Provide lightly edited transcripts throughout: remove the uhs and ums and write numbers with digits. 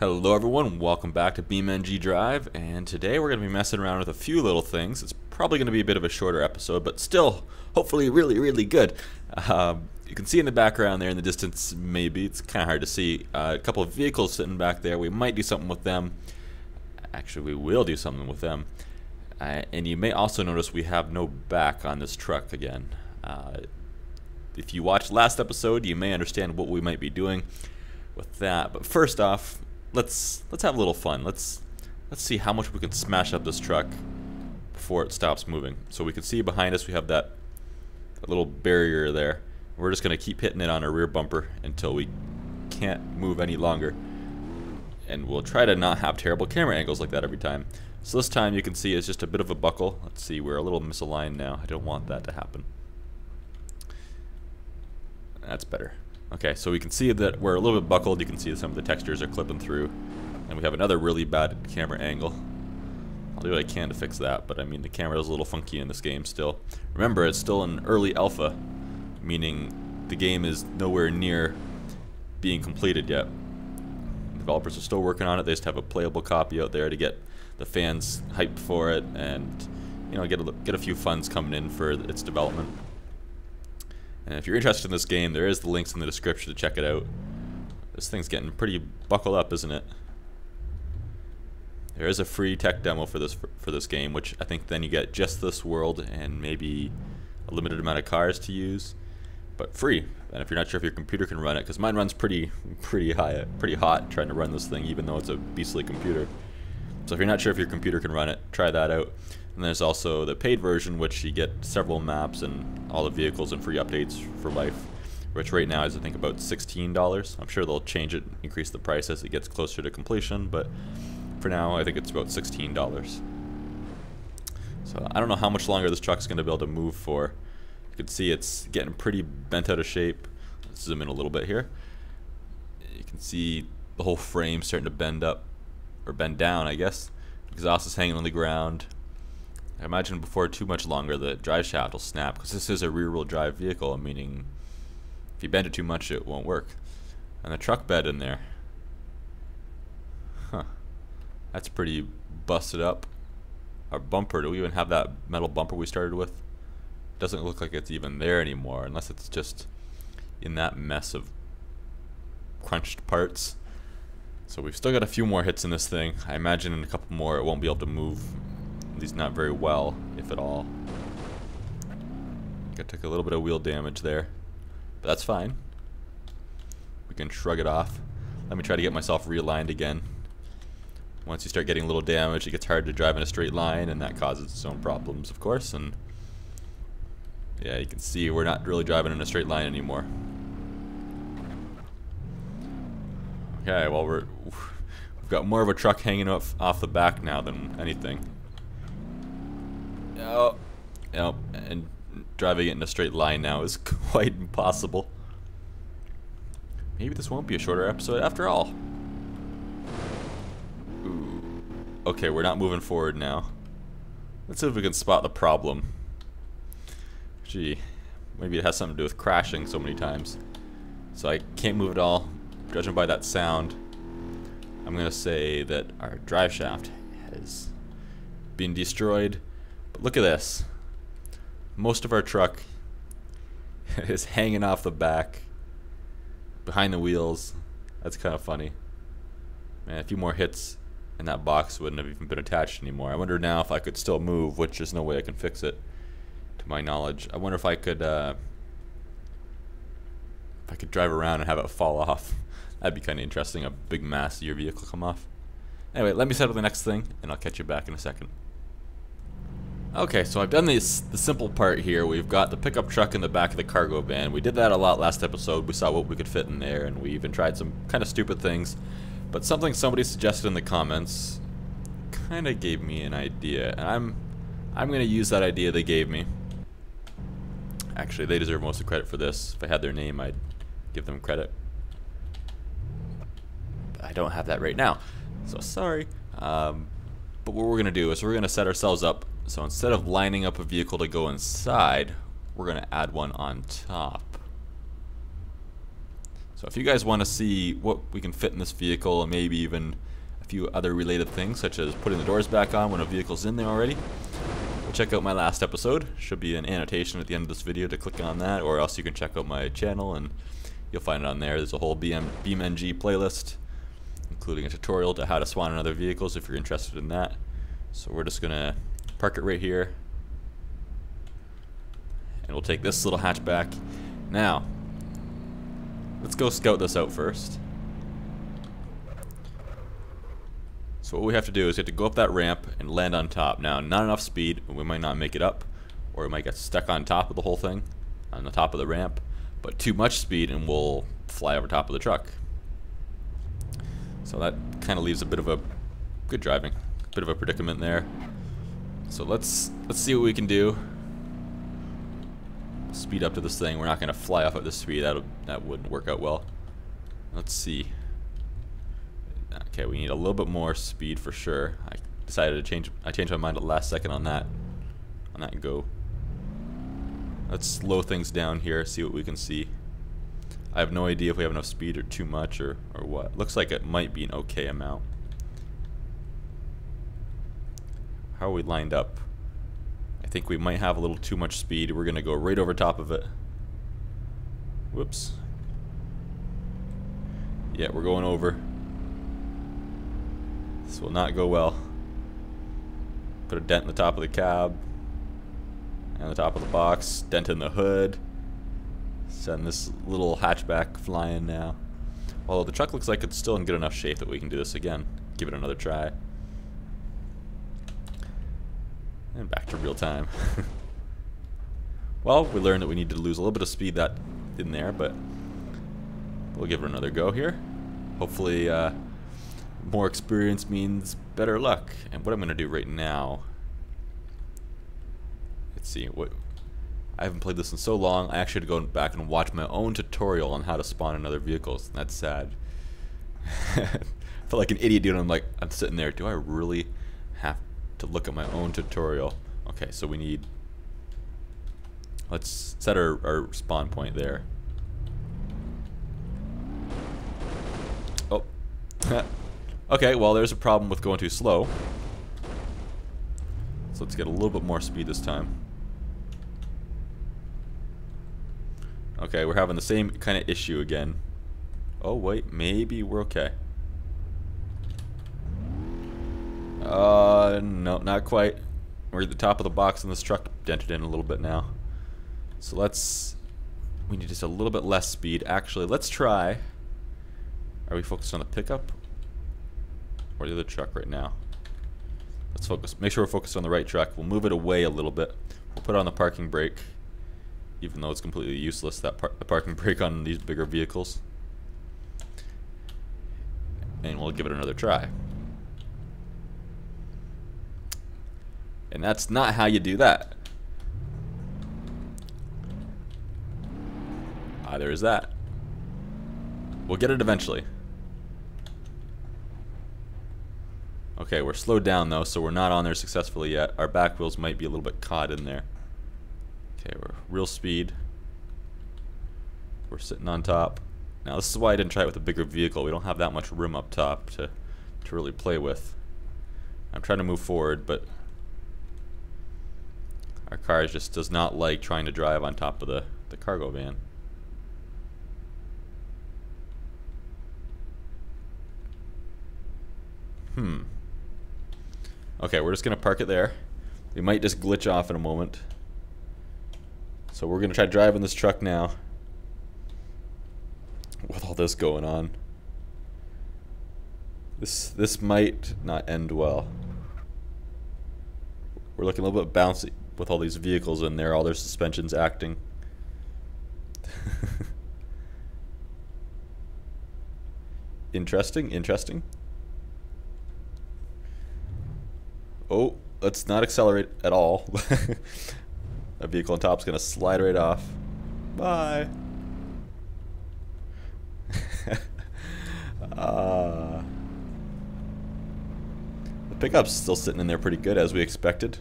Hello everyone, welcome back to BeamNG Drive, and today we're going to be messing around with a few little things. It's probably going to be a bit of a shorter episode, but still, hopefully really good. You can see in the background there in the distance, maybe, it's kind of hard to see, a couple of vehicles sitting back there. We might do something with them. Actually, we will do something with them. And you may also notice we have no back on this truck again. If you watched last episode, you may understand what we might be doing with that. But first off, let's have a little fun. Let's see how much we can smash up this truck before it stops moving. So we can see behind us we have that little barrier there. We're just gonna keep hitting it on our rear bumper until we can't move any longer. And we'll try to not have terrible camera angles like that every time. So this time you can see it's just a bit of a buckle. Let's see, we're a little misaligned now. I don't want that to happen. That's better. Okay, so we can see that we're a little bit buckled. You can see some of the textures are clipping through. And we have another really bad camera angle. I'll do what I can to fix that, but I mean the camera is a little funky in this game still. Remember, it's still an early alpha, meaning the game is nowhere near being completed yet. Developers are still working on it. They just have a playable copy out there to get the fans hyped for it and, you know, get a few funds coming in for its development. And if you're interested in this game, there is the links in the description to check it out. This thing's getting pretty buckled up, isn't it? There is a free tech demo for this game, which I think then you get just this world and maybe a limited amount of cars to use, but free. And if you're not sure if your computer can run it, because mine runs pretty hot trying to run this thing, even though it's a beastly computer. So if you're not sure if your computer can run it, try that out. And there's also the paid version, which you get several maps and all the vehicles and free updates for life, which right now is I think about $16. I'm sure they'll change it, increase the price as it gets closer to completion, but for now I think it's about $16. So I don't know how much longer this truck's going to be able to move for. You can see it's getting pretty bent out of shape. Let's zoom in a little bit here. You can see the whole frame starting to bend up, or bend down I guess. Exhaust is hanging on the ground. I imagine before too much longer the drive shaft will snap, because this is a rear-wheel drive vehicle, meaning if you bend it too much it won't work. And the truck bed in there, huh, that's pretty busted up. Our bumper, do we even have that metal bumper we started with? Doesn't look like it's even there anymore, unless it's just in that mess of crunched parts. So we've still got a few more hits in this thing. I imagine in a couple more it won't be able to move, at least not very well, if at all. I took a little bit of wheel damage there, but that's fine. We can shrug it off. Let me try to get myself realigned again. Once you start getting a little damage, it gets hard to drive in a straight line, and that causes its own problems, of course. And yeah, you can see we're not really driving in a straight line anymore. Okay, well we've got more of a truck hanging off the back now than anything. Oh, yep, and driving it in a straight line now is quite impossible. Maybe this won't be a shorter episode after all. Ooh. Okay, we're not moving forward now. Let's see if we can spot the problem. Gee, maybe it has something to do with crashing so many times. So I can't move at all. Judging by that sound, I'm gonna say that our drive shaft has been destroyed. But look at this. Most of our truck is hanging off the back, behind the wheels. That's kind of funny. Man, a few more hits and that box wouldn't have even been attached anymore. I wonder now if I could still move, which there's no way I can fix it, to my knowledge. I wonder if I could drive around and have it fall off. That'd be kind of interesting, a big mass of your vehicle come off. Anyway, let me set up the next thing, and I'll catch you back in a second. Okay, so I've done the simple part here. We've got the pickup truck in the back of the cargo van. We did that a lot last episode. We saw what we could fit in there, and we even tried some kind of stupid things. But something somebody suggested in the comments kind of gave me an idea, and I'm going to use that idea they gave me. Actually, they deserve most of the credit for this. If I had their name, I'd give them credit. But I don't have that right now, so sorry. But what we're going to do is we're going to set ourselves up. So instead of lining up a vehicle to go inside, we're going to add one on top. So if you guys want to see what we can fit in this vehicle, and maybe even a few other related things, such as putting the doors back on when a vehicle's in there already, check out my last episode. Should be an annotation at the end of this video to click on that, or else you can check out my channel and you'll find it on there. There's a whole BeamNG playlist, including a tutorial to how to spawn in other vehicles if you're interested in that. So we're just gonna park it right here, and we'll take this little hatchback. Now, let's go scout this out first. So what we have to do is we have to go up that ramp and land on top. Now, not enough speed, we might not make it up, or we might get stuck on top of the whole thing, on the top of the ramp, but too much speed and we'll fly over top of the truck. So that kind of leaves a bit of a good driving, a bit of a predicament there. So let's see what we can do. Speed up to this thing. We're not going to fly off at this speed. That wouldn't work out well. Let's see. Okay, we need a little bit more speed for sure. I decided to I changed my mind at the last second on that go. Let's slow things down here, see what we can see. I have no idea if we have enough speed or too much or what. Looks like it might be an okay amount. How are we lined up? I think we might have a little too much speed. We're gonna go right over top of it. Whoops. Yeah, we're going over. This will not go well. Put a dent in the top of the cab and the top of the box, dent in the hood. Send this little hatchback flying now. Although the truck looks like it's still in good enough shape that we can do this again. Give it another try. And back to real time. Well, we learned that we need to lose a little bit of speed that in there, but we'll give it another go here. Hopefully, more experience means better luck. And what I'm going to do right now, let's see, I haven't played this in so long. I actually had to go back and watch my own tutorial on how to spawn in other vehicles. That's sad. I felt like an idiot doing it. I'm sitting there, do I really have to look at my own tutorial? Okay, so we need, let's set our spawn point there. Oh. Okay, well, there's a problem with going too slow. So let's get a little bit more speed this time. Okay, we're having the same kind of issue again. Oh, wait, maybe we're okay. No, not quite. We're at the top of the box and this truck dented in a little bit now. So we need just a little bit less speed. Actually, let's try. Are we focused on the pickup or the other truck right now? Let's focus. Make sure we're focused on the right truck. We'll move it away a little bit. We'll put on the parking brake, even though it's completely useless, the parking brake on these bigger vehicles. And we'll give it another try. And that's not how you do that. Either is that. We'll get it eventually. Okay, we're slowed down though, so we're not on there successfully yet. Our back wheels might be a little bit caught in there. Okay, we're real speed. We're sitting on top. Now this is why I didn't try it with a bigger vehicle. We don't have that much room up top to really play with. I'm trying to move forward, but our car just does not like trying to drive on top of the cargo van. Okay, we're just gonna park it there. We might just glitch off in a moment. So we're gonna try driving this truck now with all this going on. This might not end well. We're looking a little bit bouncy with all these vehicles in there, all their suspensions acting. Interesting, interesting. Oh, let's not accelerate at all. That vehicle on top is going to slide right off. Bye. The pickup's still sitting in there pretty good as we expected.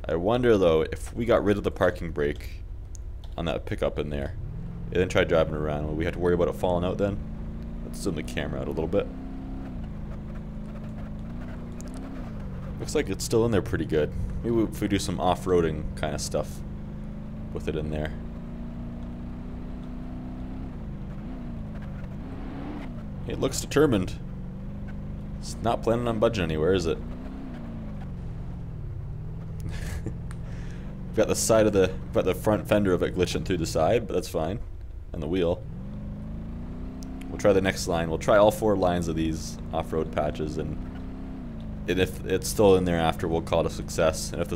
I wonder though if we got rid of the parking brake on that pickup in there, And then try driving around. Will we have to worry about it falling out then? Let's zoom the camera out a little bit. Looks like it's still in there pretty good. Maybe if we do some off-roading kind of stuff with it in there. It looks determined. It's not planning on budging anywhere, is it? We've got the side of the front fender of it glitching through the side, but that's fine. And the wheel. We'll try the next line. We'll try all 4 lines of these off-road patches, and if it's still in there after, we'll call it a success. And if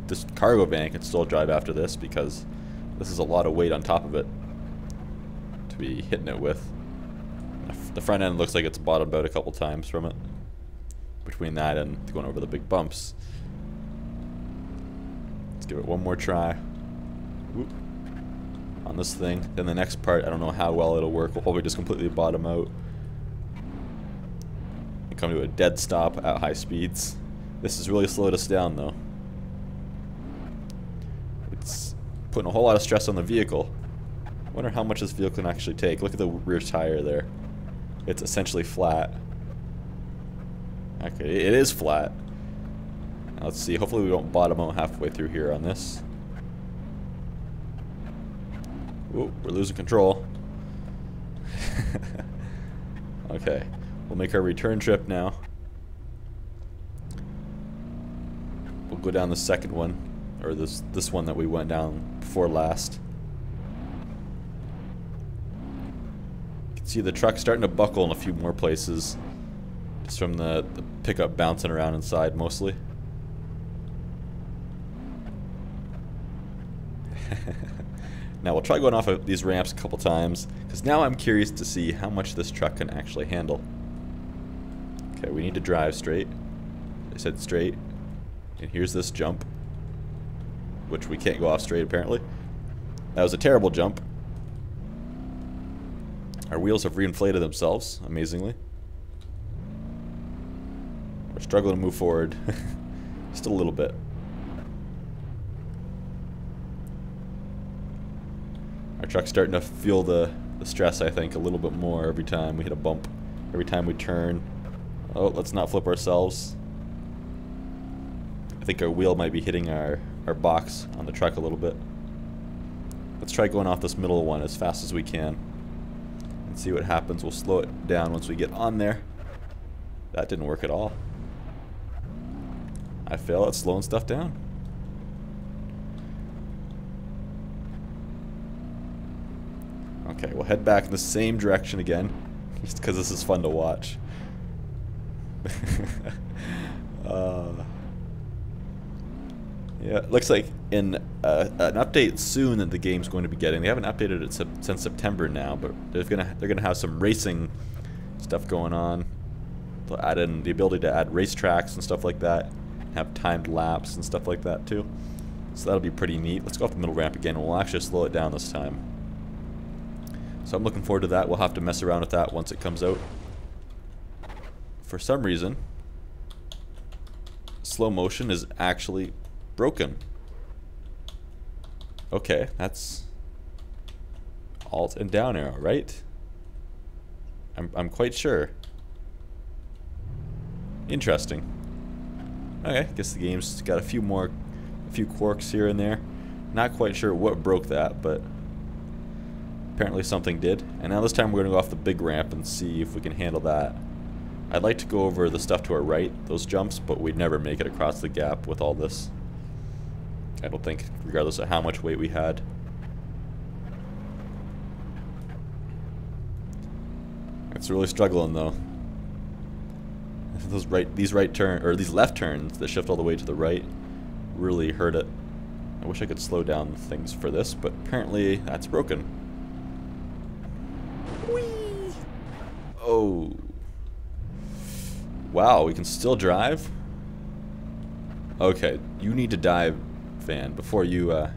this cargo van can still drive after this, because this is a lot of weight on top of it to be hitting it with. The front end looks like it's bottomed out a couple times from it. Between that and going over the big bumps. Let's give it one more try. Whoop. On this thing. Then the next part, I don't know how well it'll work. We'll probably just completely bottom out. And come to a dead stop at high speeds. This has really slowed us down though. It's putting a whole lot of stress on the vehicle. I wonder how much this vehicle can actually take. Look at the rear tire there. It's essentially flat. Okay, it is flat. Now let's see, hopefully we don't bottom out halfway through here on this. Ooh, we're losing control. Okay, we'll make our return trip now. We'll go down the second one, or this one that we went down before last. See the truck starting to buckle in a few more places, just from the pickup bouncing around inside mostly. Now we'll try going off of these ramps a couple times, because now I'm curious to see how much this truck can actually handle. Okay, we need to drive straight. I said straight. And here's this jump, which we can't go off straight apparently. That was a terrible jump. Our wheels have reinflated themselves, amazingly. We're struggling to move forward. Just a little bit. Our truck's starting to feel the stress, I think, a little bit more every time we hit a bump. Every time we turn. Oh, let's not flip ourselves. I think our wheel might be hitting our box on the truck a little bit. Let's try going off this middle one as fast as we can. And see what happens. We'll slow it down once we get on there. That didn't work at all. I fail at slowing stuff down. Okay, we'll head back in the same direction again, just because this is fun to watch. Yeah, it looks like in an update soon that the game's going to be getting. They haven't updated it since September now, but they're gonna have some racing stuff going on. They'll add in the ability to add race tracks and stuff like that. Have timed laps and stuff like that too. So that'll be pretty neat. Let's go off the middle ramp again, and we'll actually slow it down this time. So I'm looking forward to that. We'll have to mess around with that once it comes out. For some reason, slow motion is actually broken. Okay, that's Alt and down arrow, right? I'm quite sure. Interesting. Okay, guess the game's got a few quirks here and there. Not quite sure what broke that, but apparently something did. And now this time we're going to go off the big ramp and see if we can handle that. I'd like to go over the stuff to our right, those jumps, but we'd never make it across the gap with all this. I don't think, regardless of how much weight we had. It's really struggling though. These left turns that shift all the way to the right really hurt it. I wish I could slow down things for this, but apparently that's broken. Whee! Oh. Wow, we can still drive? Okay, you need to dive, fan, before you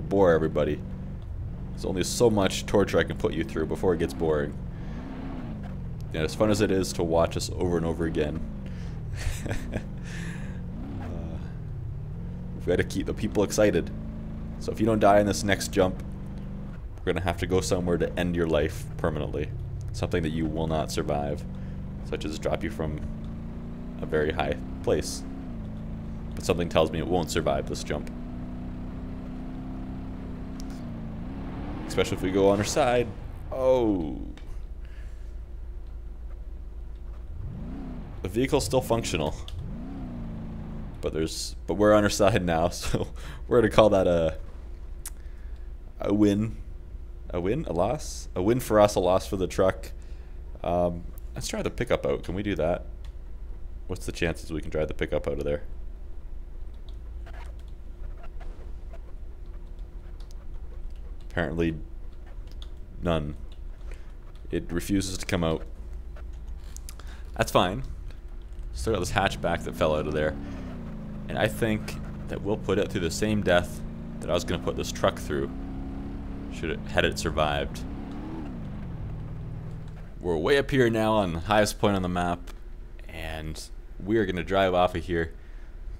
bore everybody. There's only so much torture I can put you through before it gets boring. And as fun as it is to watch us over and over again, we've got to keep the people excited. So if you don't die in this next jump, we're going to have to go somewhere to end your life permanently. Something that you will not survive, such as drop you from a very high place. But something tells me it won't survive this jump. Especially if we go on our side. Oh. The vehicle's still functional. But we're on our side now, so we're gonna call that a win. A win? A loss? A win for us, a loss for the truck. Let's try the pickup out. Can we do that? What's the chances we can drive the pickup out of there? Apparently none. It refuses to come out. That's fine. Still got this hatchback that fell out of there. And I think that we'll put it through the same death that I was going to put this truck through had it survived. We're way up here now on the highest point on the map, and we are going to drive off of here.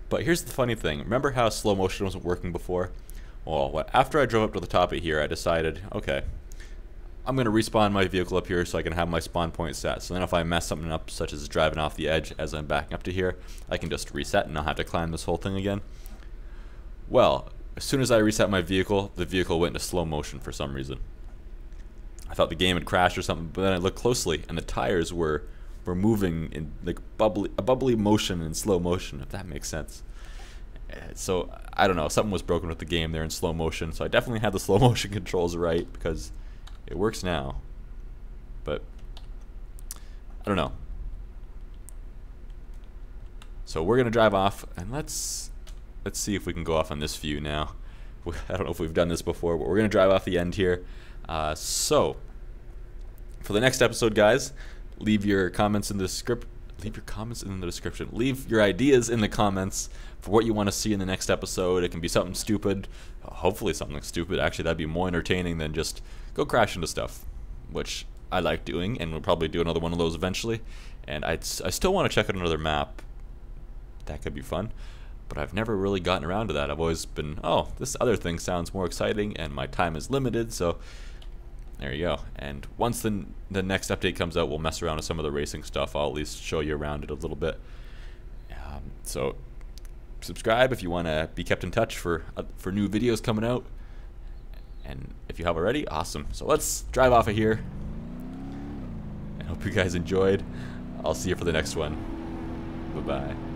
But here's the funny thing. Remember how slow motion wasn't working before? Well, after I drove up to the top of here, I decided, okay, I'm going to respawn my vehicle up here so I can have my spawn point set. So then if I mess something up, such as driving off the edge as I'm backing up to here, I can just reset and not have to climb this whole thing again. Well, as soon as I reset my vehicle, the vehicle went into slow motion for some reason. I thought the game had crashed or something, but then I looked closely and the tires were moving in like a bubbly motion in slow motion, if that makes sense. So I don't know, something was broken with the game there in slow motion. So I definitely had the slow motion controls right, because it works now. But I don't know. So we're gonna drive off, and let's see if we can go off on this view now. I don't know if we've done this before, but we're gonna drive off the end here. So for the next episode, guys, leave your comments in the script. Leave your comments in the description. Leave your ideas in the comments for what you want to see in the next episode. It can be something stupid. Hopefully something stupid. Actually, that'd be more entertaining than just go crash into stuff, which I like doing, and we'll probably do another one of those eventually. And I still want to check out another map. That could be fun. But I've never really gotten around to that. I've always been, oh, this other thing sounds more exciting, and my time is limited, so there you go. And once the next update comes out, we'll mess around with some of the racing stuff. I'll at least show you around it a little bit. So subscribe if you want to be kept in touch for new videos coming out. And if you have already, awesome. So let's drive off of here. I hope you guys enjoyed. I'll see you for the next one. Bye-bye.